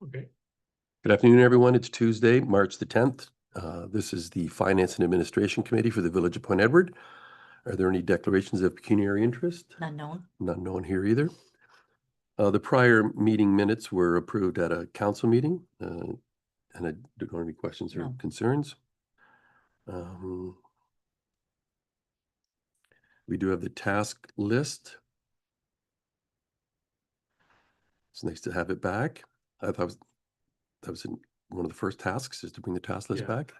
Okay. Good afternoon, everyone. It's Tuesday, March the 10th. This is the Finance and Administration Committee for the Village of Point Edward. Are there any declarations of pecuniary interest? None known. None known here either. The prior meeting minutes were approved at a council meeting, and I don't have any questions or No. concerns. We do have the task list. It's nice to have it back. I thought that was one of the first tasks, is to bring the task list Yeah. back.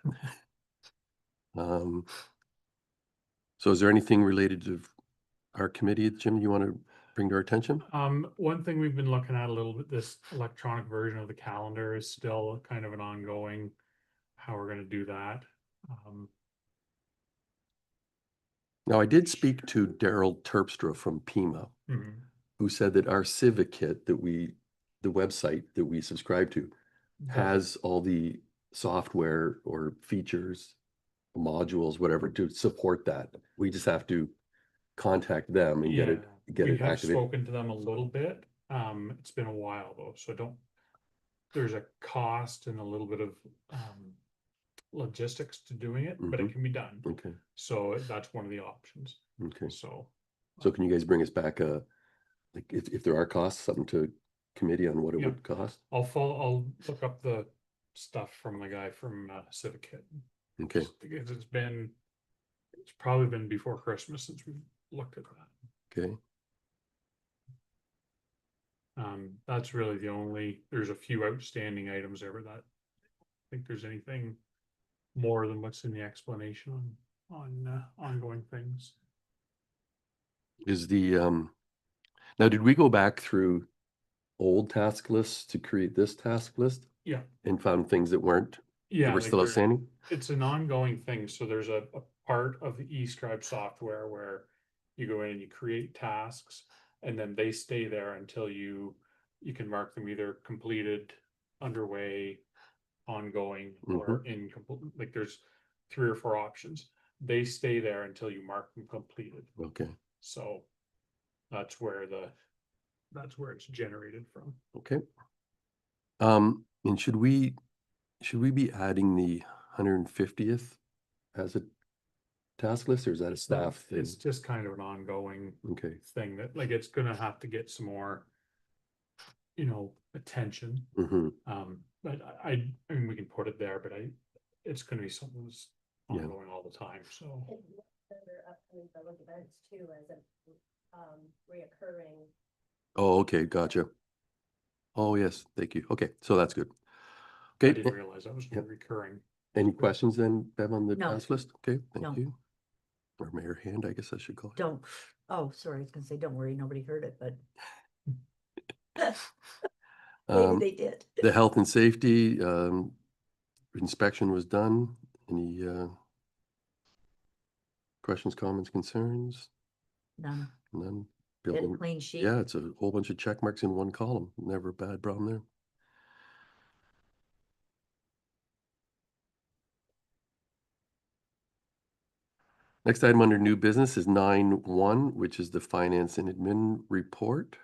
So is there anything related to our committee, Jim, you want to bring to our attention? One thing we've been looking at a little bit, this electronic version of the calendar is still kind of an ongoing, how we're gonna do that. Now, I did speak to Daryl Terpstra from Pima, Mhm. who said that our Civic Kit the website that we subscribe to, has all the software or features, modules, whatever, to support that. We just have to contact them and get Yeah, we it have activated. spoken to them a little bit. It's been a while though, so there's a cost and a little bit of logistics to doing it, but it can be done. Okay, So that's one of the options. okay. So So can you guys bring us back like if there are costs, something to committee on what it Yeah. would cost? I'll look up the stuff from the guy from Civic Kit. Okay, Because it's probably been before Christmas since we looked at that. okay. That's really there's a few outstanding items there, but I think there's anything more than what's in the explanation on ongoing things. Is the now, did we go back through old task lists to create this task list Yeah, and found things that were like still outstanding? it's an ongoing thing. So there's a part of the eScribe software where you go in and you create tasks, and then they stay there until you can mark them either completed, underway, ongoing, or incomplete. Like there's 3 or 4 options. They stay there until you mark them completed. Okay, So that's where it's generated from. okay. And should we be adding the 150th as a task list, or is that a staff thing? It's just kind of an ongoing Okay. thing that like it's gonna have to get some more, attention. But I mean we can put it there, but it's gonna be something that's Yeah. ongoing all the time. So Other upcoming public events too, as a reoccurring. Oh, okay, gotcha. Oh, yes, thank you. Okay, so that's good. I Okay, didn't realize that was recurring. any questions then, Bev, on the No. task list? Okay, No. thank you. Or Mayor Hand, I guess I should call it. Don't, oh, sorry, I was gonna say, don't worry, nobody heard it, but maybe they did. The health and safety inspection was done. Any questions, comments, concerns? None. None. Get a Building, clean sheet. yeah, it's a whole bunch of check marks in one column. Never a bad problem there. Next item under new business is 9.1, which is the finance and admin report.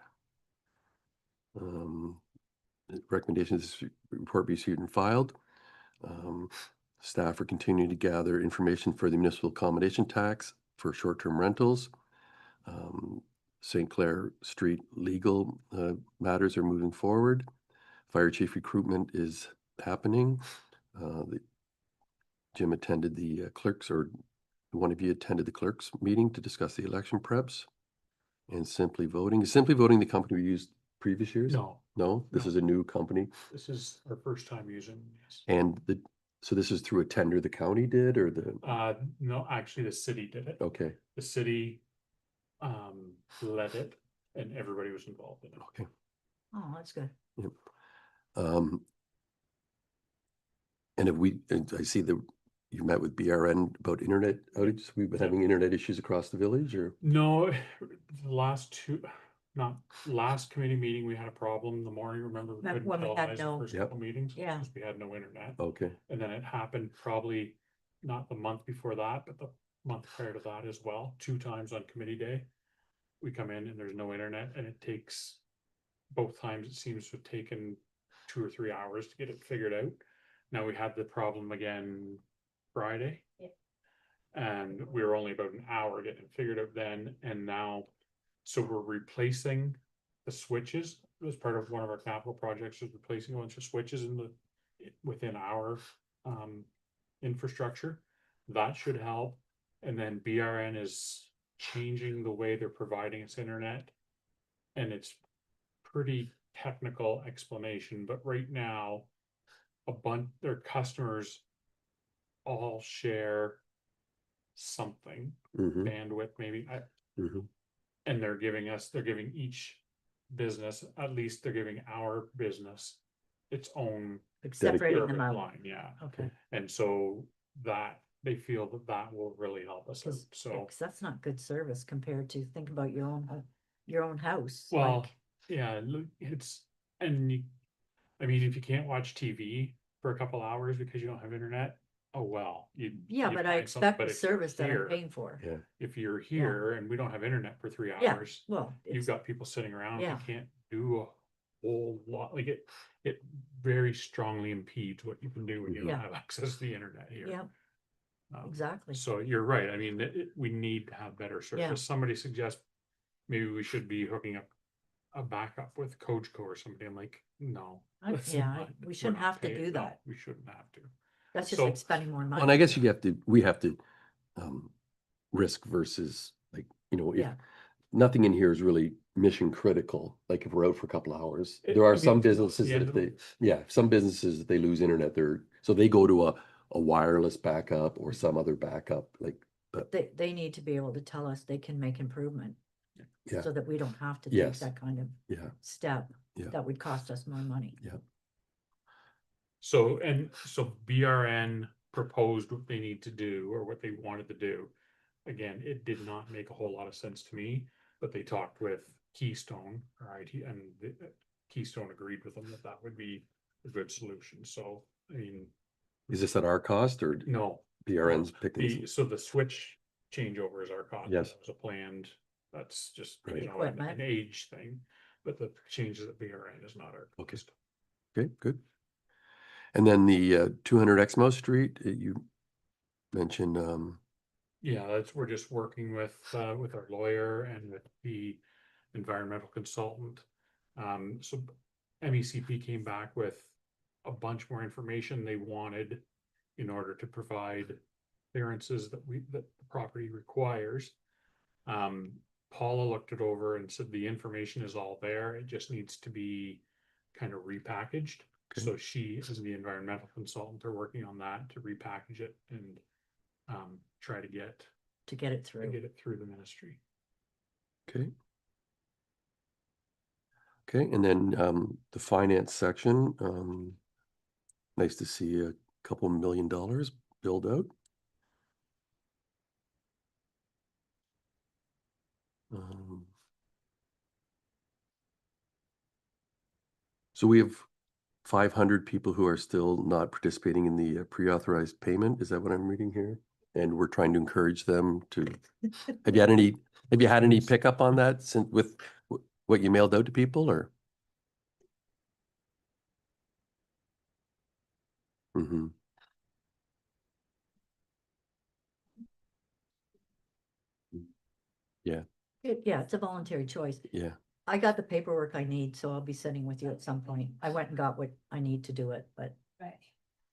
Recommendations report be received and filed. Staff are continuing to gather information for the municipal accommodation tax for short-term rentals. St. Clair Street legal matters are moving forward. Fire chief recruitment is happening. Jim attended the clerks, or one of you attended the clerks meeting to discuss the election preps. And Simply Voting. Is Simply Voting the company we used previous years? No, this No. is a new company. This is our first time using this. And so this is through a tender the county did, or the? No, actually the city did it. Okay, The city led it and everybody was involved in it. okay. Oh, that's good. Yep. And I see that you met with BRN about internet outages. We've been having internet issues across the village, or? No, not last committee meeting, we had a problem in the morning. Remember, we couldn't When we had televise the no- first Yep. couple meetings? Yeah. Because we had no internet. Okay, And then it happened probably not the month before that, but the month prior to that as well. 2 times on committee day. We come in and there's no internet, and it takes, both times it seems to have taken 2 or 3 hours to get it figured out. Now we had the problem again Friday. Yeah. And we were only about an hour getting it figured out then, and now, so we're replacing the switches. It was part of one of our capital projects, was replacing a bunch of switches within our infrastructure. That should help. And then BRN is changing the way they're providing us internet. And it's pretty technical explanation, but right now, their customers all share something, Mhm, bandwidth maybe, mhm. and they're giving each business, at least they're giving our business its own Like separating them service out. line, yeah. Okay. And so that, they feel that that will really help us out, so. Because that's not good service compared to, think about your own house. Well, like, yeah, look, I mean, if you can't watch TV for a couple hours because you don't have internet, oh, well, yeah, you but I find something. expect But the if you're service that I'm here- paying for. Yeah, If you're here and we don't have internet for 3 Yeah, hours, well, you've it's, got people sitting around, you yeah. can't do a whole lot, like it very strongly impedes what you can do when you don't Yeah. have access to the internet here. yeah, Um, exactly. So you're right, I mean, we need to have better Yeah. service. Somebody suggests maybe we should be hooking up a backup with Coachco or somebody. I'm like, no. that's not- We we're shouldn't not have to paying- do no, that. We shouldn't have to. That's just so- like spending more money. and I guess we have to, risk versus, like, if Yeah. nothing in here is really mission critical, like if we're out for a couple of hours, I there are mean, some at the businesses that end if of they, some businesses, if they lose internet, so they go to a wireless backup or some other backup, like, but They need to be able to tell us they can make improvement. Yeah. So that we don't have to take Yes. that kind of yeah, step. Yeah. That would cost us more money. So BRN proposed what they need to do or what they wanted to do. Again, it did not make a whole lot of sense to me, but they talked with Keystone, right? And Keystone agreed with them that that would be a good solution. So, I mean, is this at our cost or no, BRN's picking this? so the switch changeover is our cost. Yes. That was a planned, that's just, Right. Equipment. an age thing, but the changes at BRN is not our Okay. cost. Okay, good. And then the 200 Exmo Street, you mentioned, Yeah, we're just working with our lawyer and with the environmental consultant. So MECP came back with a bunch more information they wanted in order to provide clearances that the property requires. Paula looked it over and said the information is all there, it just needs to be kind of repackaged. Okay. So she, as the environmental consultant, are working on that to repackage it and try to get it through. the ministry. okay. Okay, and then the finance section, nice to see a couple $1 million billed out. So we have 500 people who are still not participating in the pre-authorized payment. Is that what I'm reading here? And we're trying to encourage them to, have you had any pickup on that since with what you mailed out to people or? Mm-hmm. Yeah, It's a voluntary choice. yeah. I got the paperwork I need, so I'll be sitting with you at some point. I went and got what I need to do it, but Right.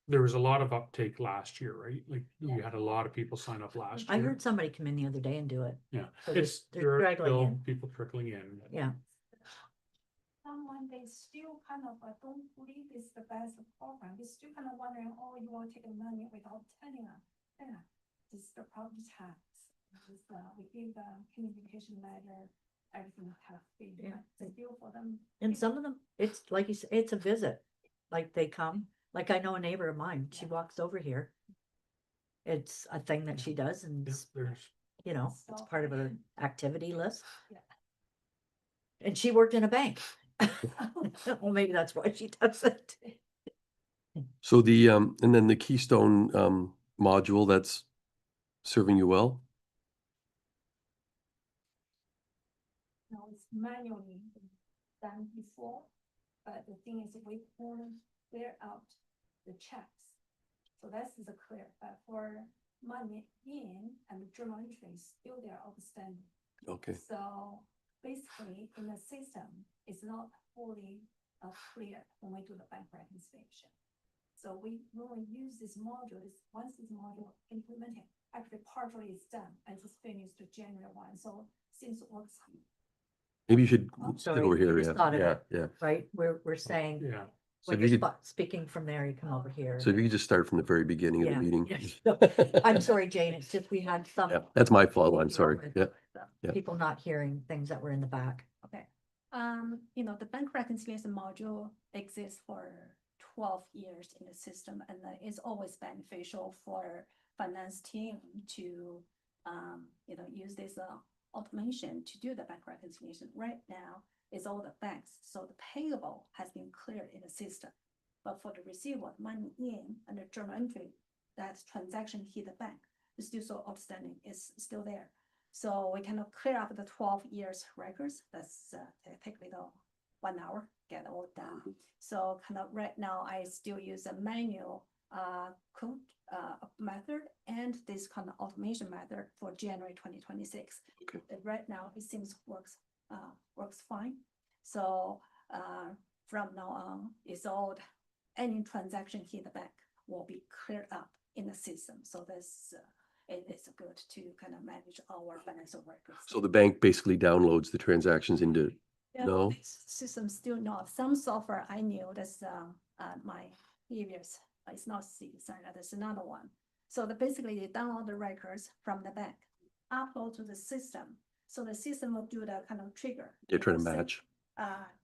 There was a lot of uptake last year, right? Like we Yeah. had a lot of people sign up last I year. heard somebody come in the other day and do it. Yeah, So there they're are straggling still in. people trickling in. Yeah, Someone, they still kind of don't believe it's the best program. They still kind of wondering, oh, you want to take the money without telling us. Yeah, this is the property tax. We give the communication letter, everything have been, Yeah. but still for them. and some of them, it's like you said, it's a visit. Like they come, like I know a neighbor of mine, she walks over here. It's a thing that she does and, Yeah, there's, it's part of her activity list. Yeah. And she worked in a bank. Well, maybe that's why she does it. So and then the Keystone module, that's serving you well? No, it's manually done before, but the thing is we won't clear out the checks. So that's the clear, but for money in and journal entries, still they're outstanding. Okay, So basically, in the system, it's not fully clear when we do the bank reconciliation. So when we use this module, once this module implemented, actually partially is done and just finished to January 1. So since it works, maybe you should I'm sit sorry, over I here, just yeah, thought of yeah, it. yeah. right? We're saying, Yeah, So when if you you're could, speaking from there, you come over here. so if you could just start from the very beginning of the Yeah, meeting. yeah. I'm sorry, Jane, it's just we had some. Yeah, that's my fault, I'm deal sorry, with, yeah. Yeah. People not hearing things that were in the back. okay. The bank reconciliation module exists for 12 years in the system, and it's always beneficial for finance team to, use this automation to do the bank reconciliation. Right now, it's all the banks, so the payable has been cleared in the system. But for the receivable, money in and the journal entry, that transaction hit the bank, it's still so outstanding, it's still there. So we cannot clear up the 12 years records. That's take little 1 hour, get all done. So kind of right now, I still use a manual code method and this kind of automation method for January 2026. Okay. Right now, it seems works fine. So from now on, it's all any transaction hit the bank will be cleared up in the system. So that's it's good to kind of manage our financial records. So the bank basically downloads the transactions into, Yeah, no? this system still not. Some software I knew that's my previous, it's not sorry, that's another one. So basically they download the records from the bank, upload to the system. So the system will do the kind of trigger. You're trying to Same, match.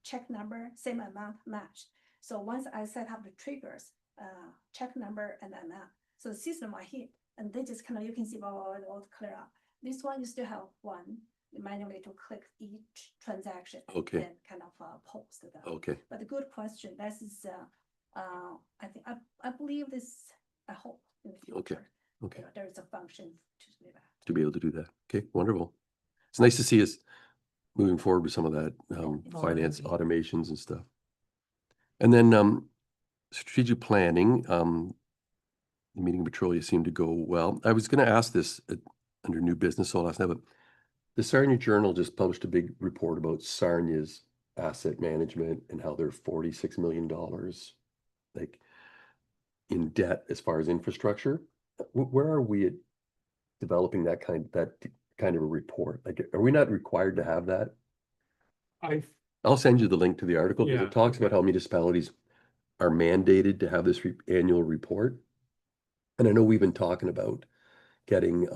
check number, same amount match. So once I set up the triggers, check number and amount, so the system will hit, and they just kind of, you can see, all clear up. This one, you still have one manually to click each transaction. Okay. And kind of post them. Okay, But the good question, this is, I think, I believe this, I hope in the future. okay. There is a function to do that. To be able to do that. Okay, wonderful. It's nice to see us moving forward with some of that finance moving. automations and stuff. And then strategic planning, the meeting of Petrolia seemed to go well. I was going to ask this under new business all last night, but the Sarnia Journal just published a big report about Sarnia's asset management and how they're $46 million like in debt as far as infrastructure. Where are we at developing that kind of a report? Like, are we not required to have that? I'll send you the link to the article because Yeah, it talks about okay. how municipalities are mandated to have this annual report. And I know we've been talking about getting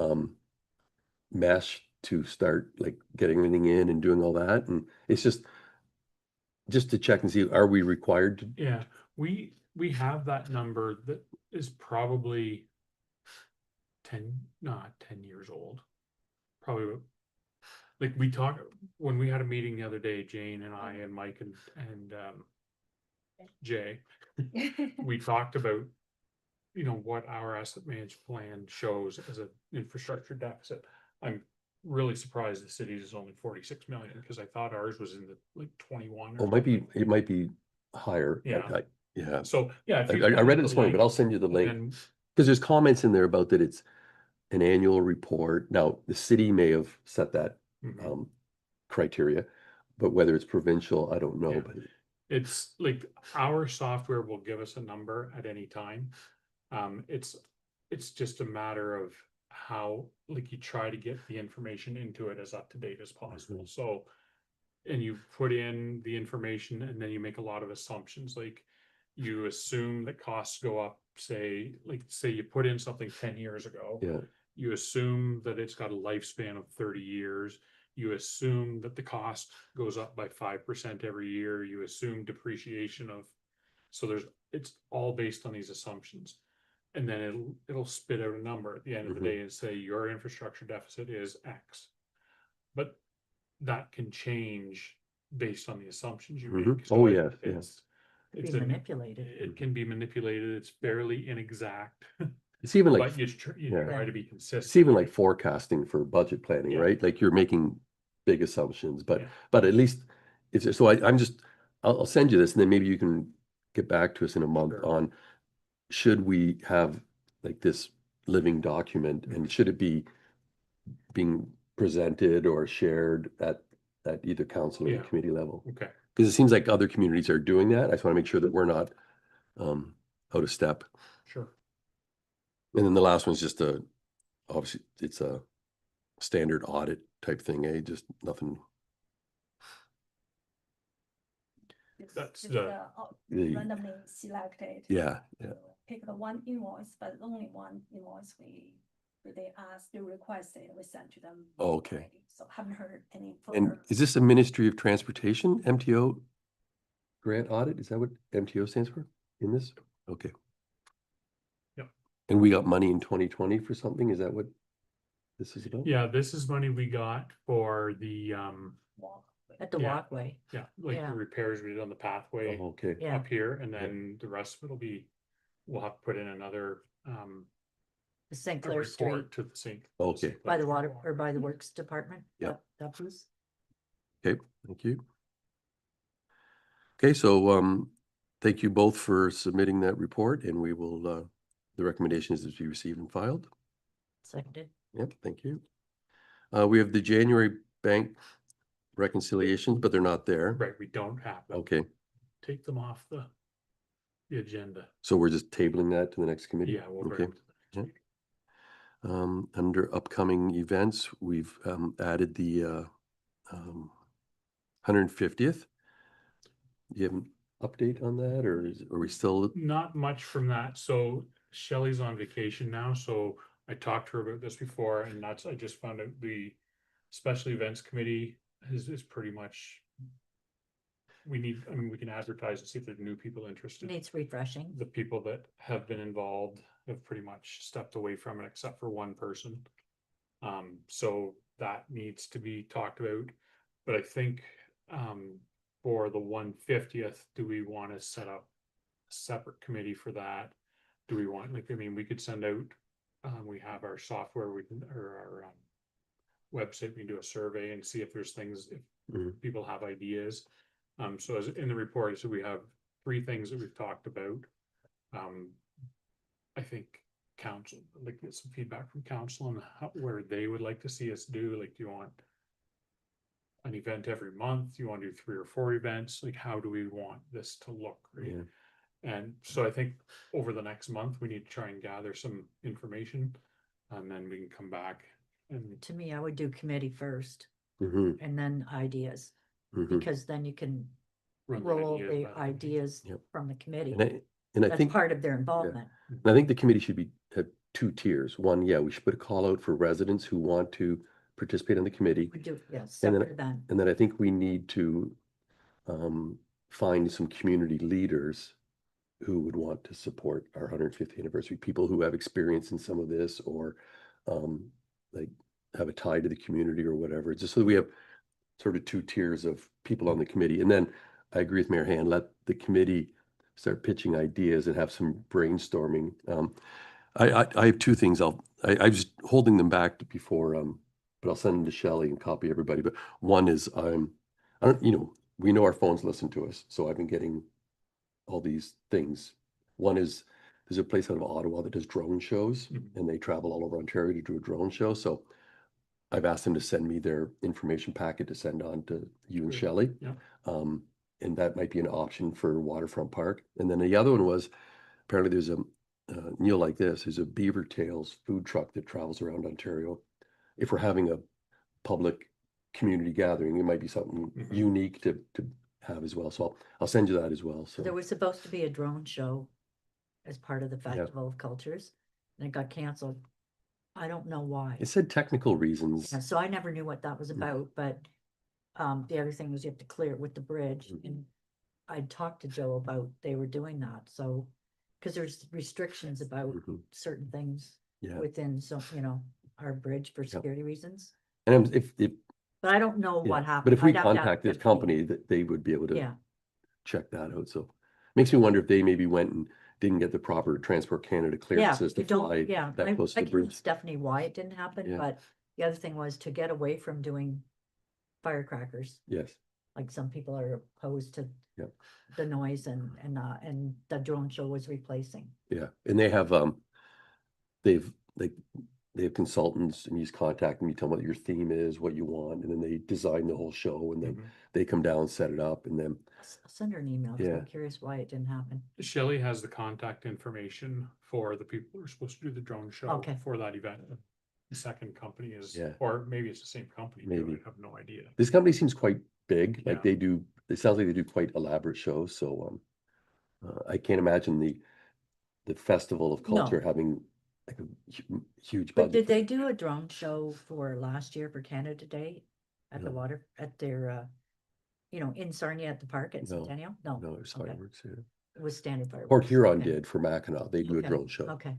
Mesh to start like getting everything in and doing all that. And it's just to check and see, are we required to? Yeah, we have that number that is probably 10 years old. Probably like we talked when we had a meeting the other day, Jane and I and Mike and Jay, we talked about, what our asset management plan shows as an infrastructure deficit. I'm really surprised the city's is only 46 million because I thought ours was in the like 21. Oh, it might be higher. Yeah. Yeah. So yeah, if you I read it have this the morning, but link, I'll send you the link. then Because there's comments in there about that it's an annual report. Now, the city may have set that mhm. criteria, but whether it's provincial, I don't know. Yeah. But It's like our software will give us a number at any time. It's just a matter of how, like, you try to get the information into it as up to date as possible. So, and you put in the information and then you make a lot of assumptions, like you assume that costs go up, say you put in something 10 years ago. yeah, You assume that it's got a lifespan of 30 years. You assume that the cost goes up by 5% every year. You assume depreciation so it's all based on these assumptions. And then it'll spit out a number at the end of the Mhm. day and say your infrastructure deficit is X. But that can change based on the assumptions you Mhm. make. Oh, So yes, Be it's manipulated. it can be manipulated. It's fairly inexact, It's even like, but you yeah. try to be consistent. it's even like forecasting for budget planning, Yeah. right? Like you're making big assumptions, Yeah. but at least it's, so I'm just I'll send you this and then maybe you can get back to us in a month Sure. on, should we have like this living document and should it be being presented or shared at either council or Yeah. committee level? Okay, Because it seems like other communities are doing that. I just want to make sure that we're not out of step. sure. And then the last one's just obviously it's a standard audit type thing, just nothing. That's Just, the- The- randomly selected. Yeah, Pick the one invoice, but only one invoice they asked, they requested, we sent to them. Oh, okay. already. So haven't heard any And further. is this a Ministry of Transportation, MTO grant audit? Is that what MTO stands for in this? Okay. Yep. And we got money in 2020 for something? Is that what this is about? Yeah, this is money we got for the, At the Yeah. walkway, yeah, like Yeah. the repairs we did on the pathway Oh, okay. yeah. up here, and then the rest of it'll be, we'll have to put in another, The St. a Clair Street report to the sink. Okay. by the water or by the Works Department. Yep. That was, Okay, thank you. Okay, so thank you both for submitting that report and we will, the recommendation is to be received and filed. seconded. Yep, thank you. We have the January bank reconciliations, but they're not there. Right, we don't have them. Okay, Take them off the agenda. so we're just tabling that to the next committee? Yeah, we'll Okay. bring it to the next Yeah. meeting. Under upcoming events, we've added the 150th. Do you have an update on that, or are we still? Not much from that, so Shelley's on vacation now, so I talked to her about this before, and that's, I just found out the special events committee is pretty much. We need, I mean, we can advertise and see if there's new people interested. Needs refreshing. The people that have been involved have pretty much stepped away from it, except for one person. So that needs to be talked about, but I think, for the 150th, do we want to set up a separate committee for that? Do we want, like, I mean, we could send out, we have our software, we can, or our, website, we can do a survey and see if there's things, if Mhm. people have ideas. So as in the report, so we have 3 things that we've talked about. I think council, like, get some feedback from council on where they would like to see us do, like, do you want an event every month? Do you want to do 3 or 4 events? Like, how do we want this to look, right? Yeah. And so I think over the next month, we need to try and gather some information, and then we can come back and, To me, I would do committee first Mhm, and then ideas, mhm. because then you can run the roll ideas the by the ideas Yep. from the committee. And I That's think, part of their involvement. and I think the committee should have 2 tiers. One, yeah, we should put a call out for residents who want to participate on the committee. We do, yes, And then- separate event. And then I think we need to find some community leaders who would want to support our 150th anniversary, people who have experience in some of this or like have a tie to the community or whatever, just so we have sort of 2 tiers of people on the committee. And then I agree with Mayor Hand, let the committee start pitching ideas and have some brainstorming. I have 2 things I was holding them back before, but I'll send them to Shelley and copy everybody. But one is I don't, we know our phones listen to us, so I've been getting all these things. One is there's a place out of Ottawa that does drone shows, Mhm. and they travel all over Ontario to do a drone show. So I've asked them to send me their information packet to send on to you and Good. Shelley. Yeah. And that might be an option for Waterfront Park. And then the other one was apparently there's Neil, like this, there's a Beaver Tails food truck that travels around Ontario. If we're having a public community gathering, it might be something Mhm. unique to have as well. So I'll send you that as well. So There was supposed to be a drone show as part of the Festival of Cultures, and it got canceled. I don't know why. it said technical reasons. Yeah, so I never knew what that was about, but the other thing was you have to clear it with the bridge, Mhm. and I talked to Joe about they were doing that, so. Cause there's restrictions about Mhm. certain things Yeah. within some, our bridge for security reasons, And if, but I don't know yeah, what happened. but if we I'd have to ask contact this Jeff. company, that they would be able to Yeah, check that out. So makes me wonder if they maybe went and didn't get the proper Transport Canada yeah, clearances to you don't, fly yeah, that close to I the can bridge. Stephanie why it didn't happen, Yeah. but the other thing was to get away from doing firecrackers. Yes. Like some people are opposed to Yep. the noise and the drone show was replacing. Yeah, and they have, they've, like, they have consultants and you just contact them, you tell them what your theme is, what you want, and then they design the whole show and then Mhm. they come down, set it up, and then, I'll send her an email, 'cause Yeah. I'm curious why it didn't happen. Shelley has the contact information for the people who are supposed to do the drone show Okay. for that event. The second company is, Yeah. or maybe it's the same company, too, Maybe. I have no idea. this company seems quite big, Yeah. like they do, it sounds like they do quite elaborate shows, so, I can't imagine the Festival of Culture No. having like a huge But budget. did for they that. do a drone show for last year for Canada Day at the No. water, at their, in Sarnia at the park at No, Centennial? No, No, it's okay. fireworks, yeah. It was standard fireworks. Port Huron okay. did for Mackinac, they do a Okay, drone show. Okay,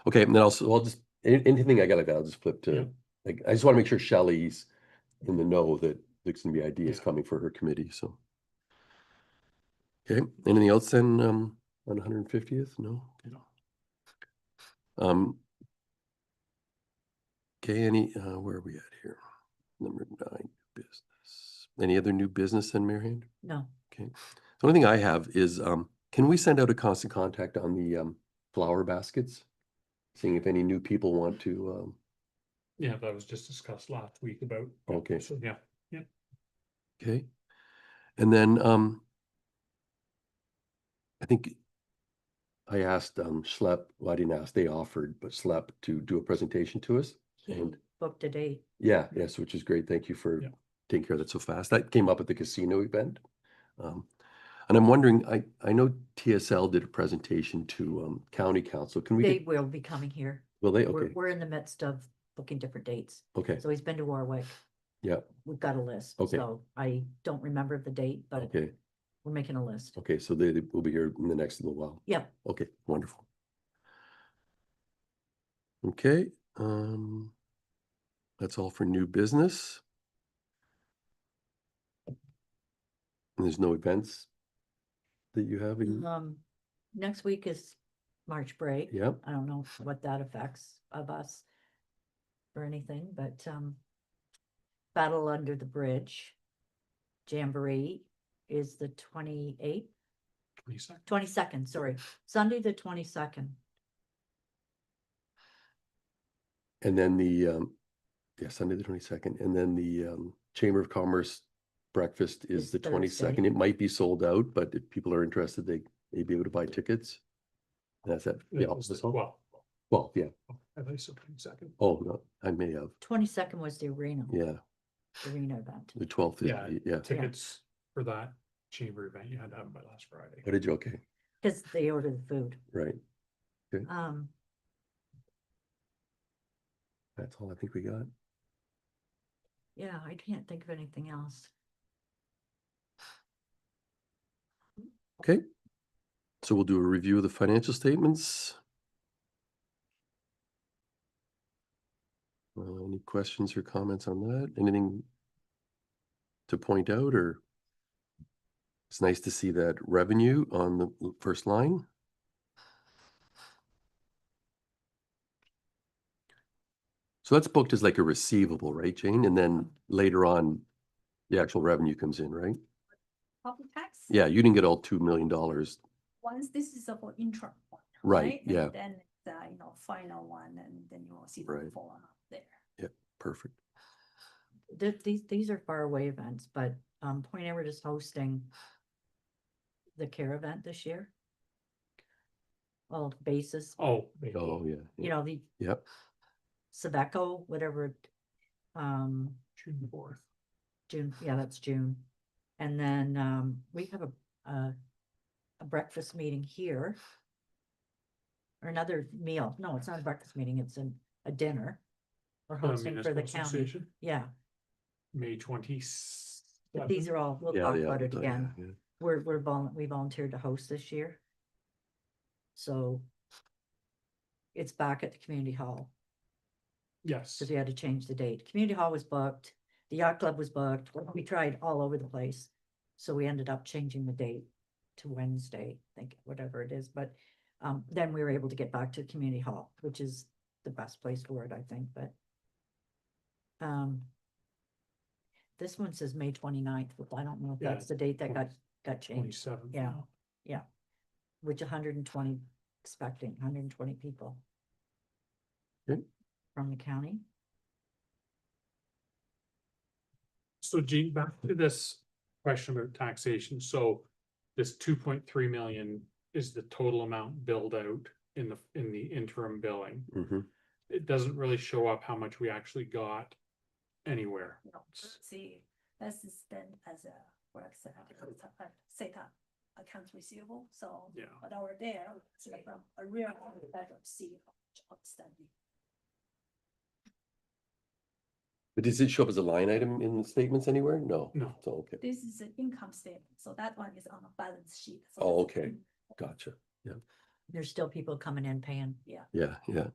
Okay, and then I'll just, anything I got like that, I'll just flip Yeah. to, like, I just wanna make sure Shelley's in the know that there's gonna be ideas Yeah. coming for her committee, so. Okay, anything else then, on 150th? No? No. Um. Okay, any, where are we at here? Number 9, business. Any other new business then, Mary Ann? no, Okay, the only thing I have is, can we send out a constant contact on the, flower baskets? Seeing if any new people want to, Yeah, that was just discussed last week about. Okay. So, yeah, okay. And then, I think I asked, Schlep, well, I didn't ask, they offered, but Schlep to do a presentation to us. he And booked a date. yeah, yes, which is great. Thank you for Yeah. taking care of that so fast. That came up at the casino event. And I'm wondering, I know TSL did a presentation to, county council. Can we They get, will be coming here. will they? We're, Okay, we're in the midst of booking different dates. okay, So he's been to Warwick. yeah, We've got a list. Okay. So I don't remember the date, but okay, we're making a list. okay. So they will be here in the next little while. Yep. Okay, wonderful. Okay, that's all for new business. And there's no events that you have in, Next week is March break. Yep. I don't know what that affects of us or anything, but, Battle Under the Bridge Jamboree is the 28th, 22nd. 22nd, sorry, Sunday, the 22nd. and then the, yeah, Sunday the 22nd, and then the, Chamber of Commerce breakfast is It's the Thursday. 22nd. It might be sold out, but if people are interested, they may be able to buy tickets. And that's at the office hall? Well, yeah. I think so, 22nd. Oh, no, I may have. 22nd was the arena Yeah, event. the 12th is, Yeah, yeah. Tickets for that chamber event, you had to have them by last Friday. What did you, okay, Cause they ordered the food. right. Yeah, That's all I think we got. I can't think of anything else. Okay. So we'll do a review of the financial statements. Any questions or comments on that? Anything to point out, or? It's nice to see that revenue on the first line. So that's booked as like a receivable, right, Jane? And then later on, the actual revenue comes in, right? Property tax? Yeah, you didn't get all $2 million. Once this is for interim one. Right, And yeah. then, final one, and then you will see the Right. full amount there. Perfect. These are far away events, but, Point Edward is hosting the CARE event this year. Well, basis, Oh. Oh, yeah. you know, the Yep, Sabeco, whatever, June 4th. June, yeah, that's June. And then, we have a breakfast meeting here. Or another meal. No, it's not a breakfast meeting, it's a dinner. We're hosting for the Municipal county. Association, Yeah, May 27th. but these are all, we'll yeah, talk yeah. about it yeah, again. yeah. We volunteered to host this year. So. It's back at the community hall, Yes, because we had to change the date. Community hall was booked, the yacht club was booked, we tried all over the place. So we ended up changing the date to Wednesday, I think, whatever it is, but, then we were able to get back to community hall, which is the best place for it, I think, but. this one says May 29th, but I don't know if Yeah, that's the date that got changed, 27th. Yeah. which 120 expecting, 120 people. Okay. From the county. So Gene, back to this question about taxation, so this 2.3 million is the total amount billed out in the interim billing. Mhm. It doesn't really show up how much we actually got anywhere. No, see, that's spent as a, for example, set up accounts receivable, so. Yeah. But over there, it's like a real better see outstanding. But does it show up as a line item in the statements anywhere? No. No. So, okay, This is an income statement, so that one is on a balance sheet. so Oh, that's- okay. gotcha. There's still people coming in paying. Yeah, yeah.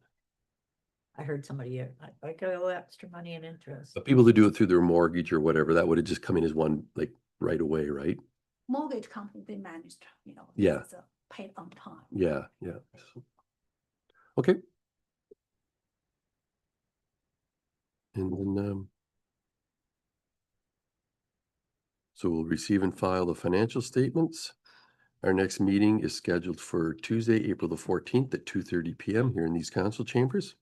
I heard somebody, I owe extra money in interest. But people that do it through their mortgage or whatever, that would have just come in as one, like, right away, right? Mortgage company, they managed, Yeah. it's paid on time. Yeah, yeah. Okay. And then, so we'll receive and file the financial statements. Our next meeting is scheduled for Tuesday, April the 14th at 2:30 PM here in these council chambers.